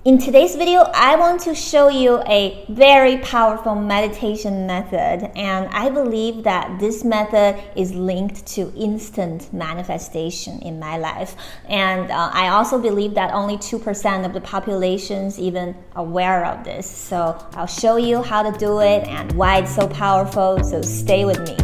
In today's video, I want to show you a very powerful meditation method, and I believe that this method is linked to instant manifestation in my life. And I also believe that only 2% of the population is even aware of this. So I'll show you how to do it and why it's so powerful, so stay with me.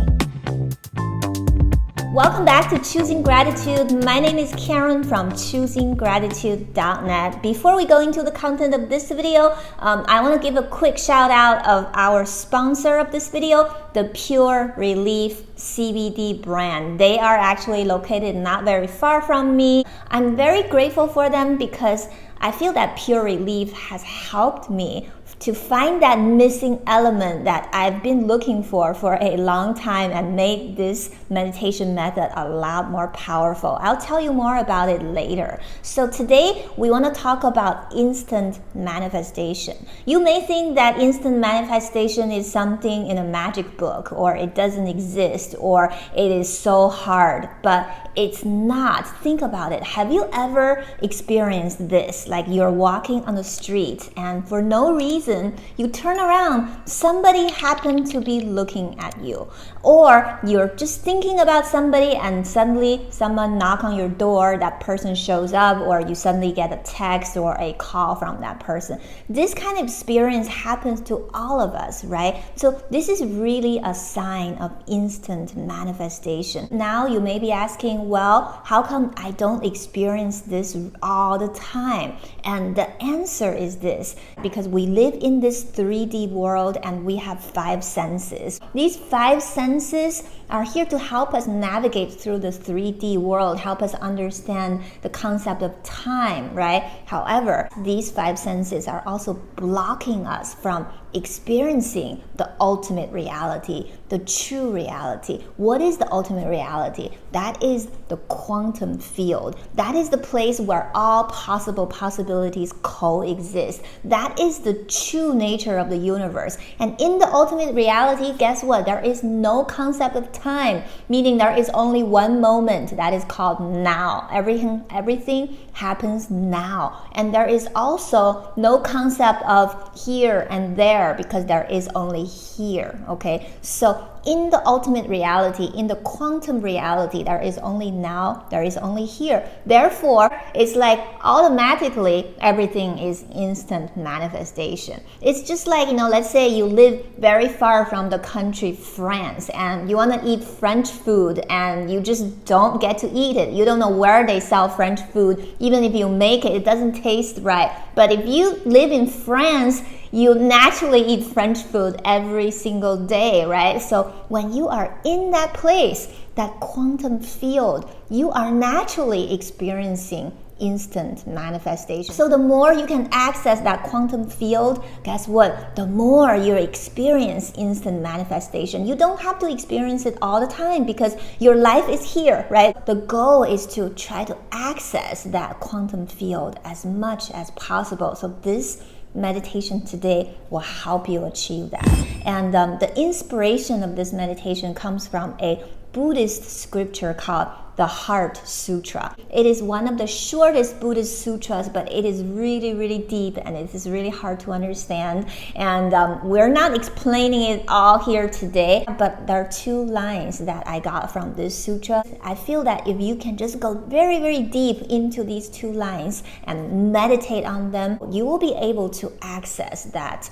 Welcome back to Choosing Gratitude. My name is Karen from choosinggratitude.net. Before we go into the content of this video, I want to give a quick shout out of our sponsor of this video, the Pure Relief CBD brand. They are actually located not very far from me. I'm very grateful for them because I feel that Pure Relief has helped me to find that missing element that I've been looking for a long time and made this meditation method a lot more powerful. I'll tell you more about it later. So today we want to talk about instant manifestation. You may think that instant manifestation is something in a magic book, or it doesn't exist, or it is so hard, but it's not. Think about it. Have you ever experienced this? Like you're walking on the street and for no reason you turn around, somebody happened to be looking at you, or you're just thinking about somebody and suddenly someone knock on your door, that person shows up, or you suddenly get a text or a call from that person. This kind of experience happens to all of us, right? So this is really a sign of instant manifestation. Now you may be asking, well, how come I don't experience this all the time? And the answer is this: because we live in this 3D world and we have 5 senses. These 5 senses are here to help us navigate through the 3D world, help us understand the concept of time, right? However, these 5 senses are also blocking us from experiencing the ultimate reality, the true reality. What is the ultimate reality? That is the quantum field. That is the place where all possible possibilities coexist. That is the true nature of the universe. And in the ultimate reality, guess what? There is no concept of time, meaning there is only one moment that is called now. Everything happens now. And there is also no concept of here and there, because there is only here, okay? So in the ultimate reality, in the quantum reality, there is only now, there is only here. Therefore, it's like automatically everything is instant manifestation. It's just like, let's say you live very far from the country France and you want to eat French food and you just don't get to eat it. You don't know where they sell French food. Even if you make it, it doesn't taste right. But if you live in France, you naturally eat French food every single day, right? So when you are in that place, that quantum field, you are naturally experiencing instant manifestation. So the more you can access that quantum field, guess what? The more you experience instant manifestation. You don't have to experience it all the time because your life is here, right? The goal is to try to access that quantum field as much as possible. So this meditation today will help you achieve that. And the inspiration of this meditation comes from a Buddhist scripture called the Heart Sutra. It is one of the shortest Buddhist sutras, but it is really, really deep and it is really hard to understand. And we're not explaining it all here today, but there are 2 lines that I got from this sutra. I feel that if you can just go very, very deep into these 2 lines and meditate on them, you will be able to access that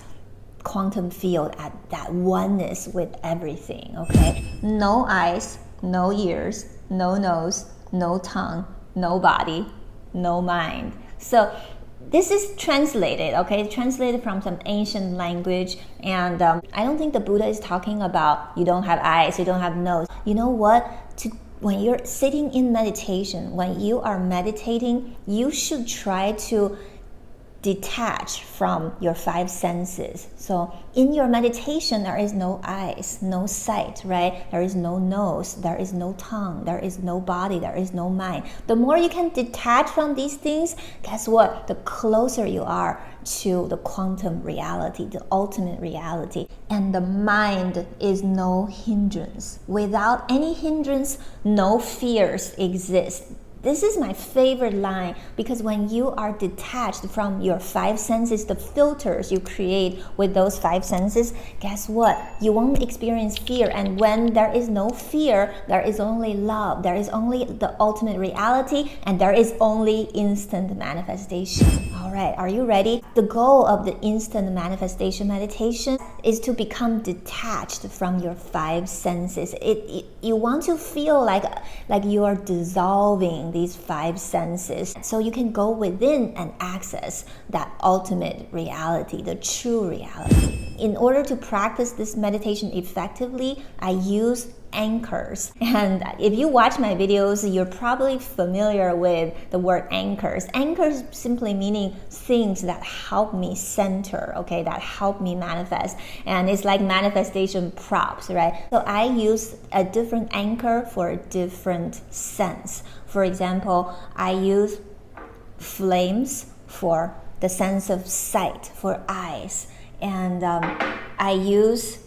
quantum field at that oneness with everything, okay? No eyes, no ears, no nose, no tongue, no body, no mind. So this is translated, okay? Translated from some ancient language. And I don't think the Buddha is talking about you don't have eyes, you don't have nose. You know what? When you're sitting in meditation, when you are meditating, you should try to detach from your 5 senses. So in your meditation, there is no eyes, no sight, right? There is no nose, there is no tongue, there is no body, there is no mind. The more you can detach from these things, guess what? The closer you are to the quantum reality, the ultimate reality. And the mind is no hindrance. Without any hindrance, no fears exist. This is my favorite line because when you are detached from your five senses, the filters you create with those five senses, guess what? You won't experience fear. And when there is no fear, there is only love. There is only the ultimate reality, and there is only instant manifestation. All right, are you ready? The goal of the instant manifestation meditation is to become detached from your five senses. You want to feel like you are dissolving these five senses, so you can go within and access that ultimate reality, the true reality. In order to practice this meditation effectively, I use anchors. And if you watch my videos, you're probably familiar with the word anchors. Anchors simply meaning things that help me center, okay, that help me manifest. And it's like manifestation props, right? So I use a different anchor for a different sense. For example, I use flames for the sense of sight, for eyes. And I use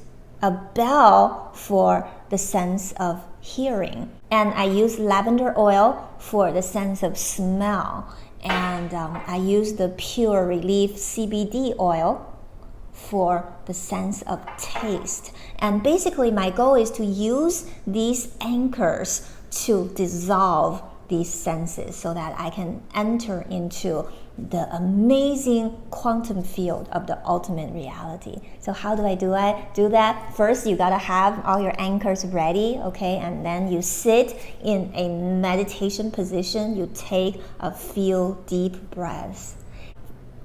a bell for the sense of hearing. And I use lavender oil for the sense of smell. And I use the Pure Relief CBD oil for the sense of taste. And basically my goal is to use these anchors to dissolve these senses so that I can enter into the amazing quantum field of the ultimate reality. So how do I do that? First, you gotta have all your anchors ready, okay? And then you sit in a meditation position. You take a few deep breaths.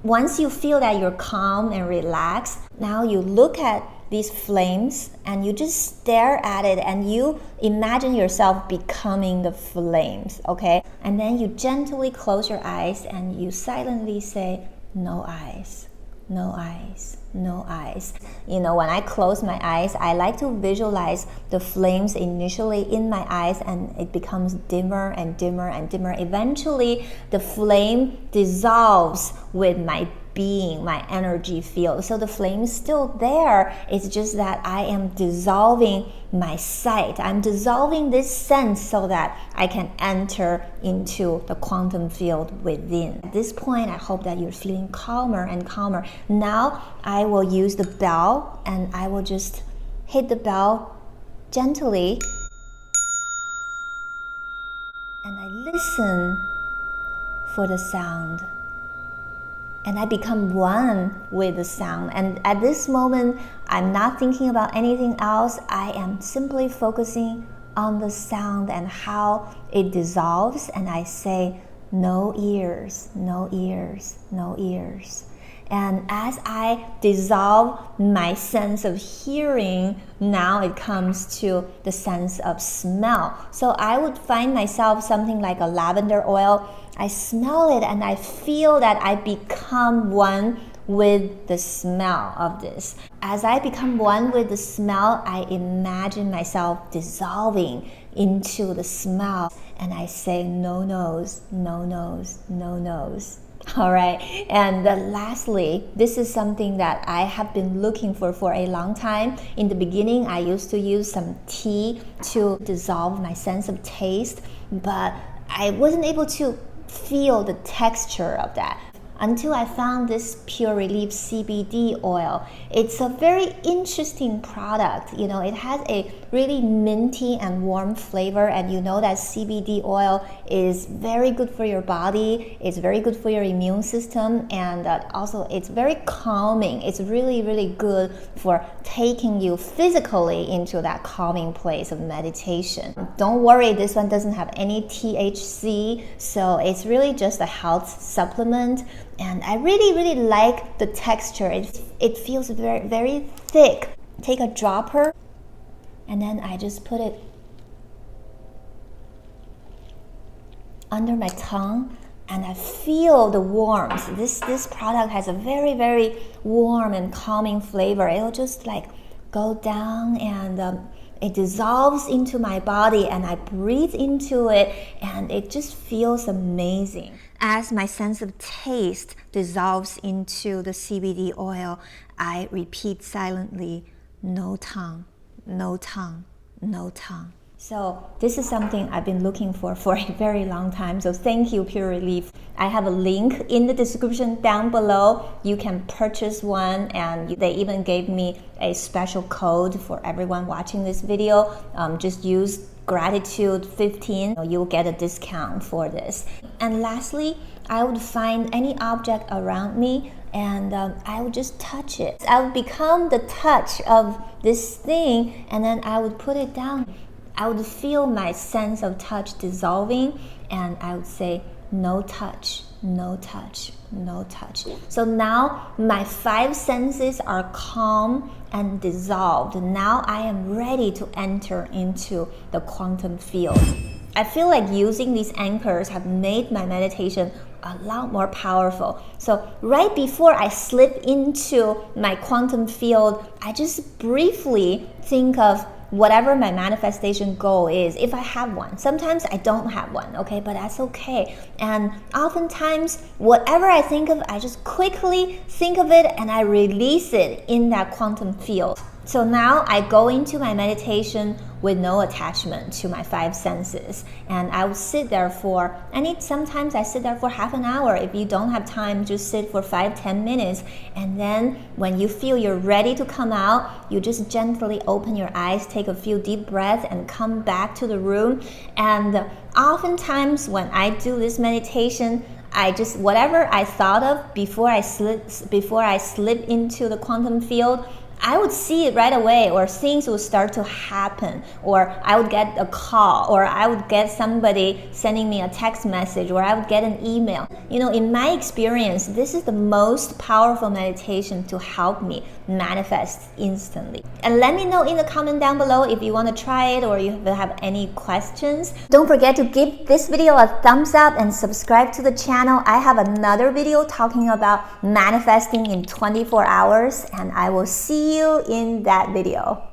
Once you feel that you're calm and relaxed, now you look at these flames and you just stare at it and you imagine yourself becoming the flames, okay? And then you gently close your eyes and you silently say, no eyes, no eyes, no eyes. You know, when I close my eyes, I like to visualize the flames initially in my eyes, and it becomes dimmer and dimmer and dimmer. Eventually, the flame dissolves with my being, my energy field. So the flame is still there. It's just that I am dissolving my sight. I'm dissolving this sense so that I can enter into the quantum field within. At this point, I hope that you're feeling calmer and calmer. Now, I will use the bell and I will just hit the bell gently. And I listen for the sound. And I become one with the sound. And at this moment, I'm not thinking about anything else. I am simply focusing on the sound and how it dissolves. And I say, no ears, no ears, no ears. And as I dissolve my sense of hearing, now it comes to the sense of smell. So I would find myself something like a lavender oil. I smell it and I feel that I become one with the smell of this. As I become one with the smell, I imagine myself dissolving into the smell. And I say, no nose, no nose, no nose. All right, and lastly, this is something that I have been looking for a long time. In the beginning, I used to use some tea to dissolve my sense of taste, but I wasn't able to feel the texture of that until I found this Pure Relief CBD oil. It's a very interesting product. You know, it has a really minty and warm flavor, and you know that CBD oil is very good for your body, it's very good for your immune system, and also it's very calming. It's really, really good for taking you physically into that calming place of meditation. Don't worry, this one doesn't have any THC, so it's really just a health supplement. And I really, really like the texture. It feels very, very thick. Take a dropper, and then I just put it under my tongue, and I feel the warmth. This product has a very, very warm and calming flavor. It'll just like go down and it dissolves into my body, and I breathe into it, and it just feels amazing. As my sense of taste dissolves into the CBD oil, I repeat silently, no tongue, no tongue, no tongue. So this is something I've been looking for a very long time. So thank you, Pure Relief. I have a link in the description down below. You can purchase one, and they even gave me a special code for everyone watching this video. Just use gratitude 15. You'll get a discount for this. And lastly, I would find any object around me and I would just touch it. I would become the touch of this thing, and then I would put it down. I would feel my sense of touch dissolving, and I would say, no touch, no touch, no touch. So now my 5 senses are calm and dissolved. Now I am ready to enter into the quantum field. I feel like using these anchors have made my meditation a lot more powerful. So right before I slip into my quantum field, I just briefly think of whatever my manifestation goal is, if I have one. Sometimes I don't have one, okay, but that's okay. And oftentimes, whatever I think of, I just quickly think of it and I release it in that quantum field. So now I go into my meditation with no attachment to my 5 senses, and I will sit there for, sometimes I sit there for half an hour. If you don't have time, just sit for 5-10 minutes, and then when you feel you're ready to come out, you just gently open your eyes, take a few deep breaths, and come back to the room. And oftentimes when I do this meditation, I just, whatever I thought of before I slip into the quantum field, I would see it right away, or things would start to happen, or I would get a call, or I would get somebody sending me a text message, or I would get an email. In my experience, this is the most powerful meditation to help me manifest instantly. And let me know in the comment down below if you want to try it or you have any questions. Don't forget to give this video a thumbs up and subscribe to the channel. I have another video talking about manifesting in 24 hours, and I will see you in that video.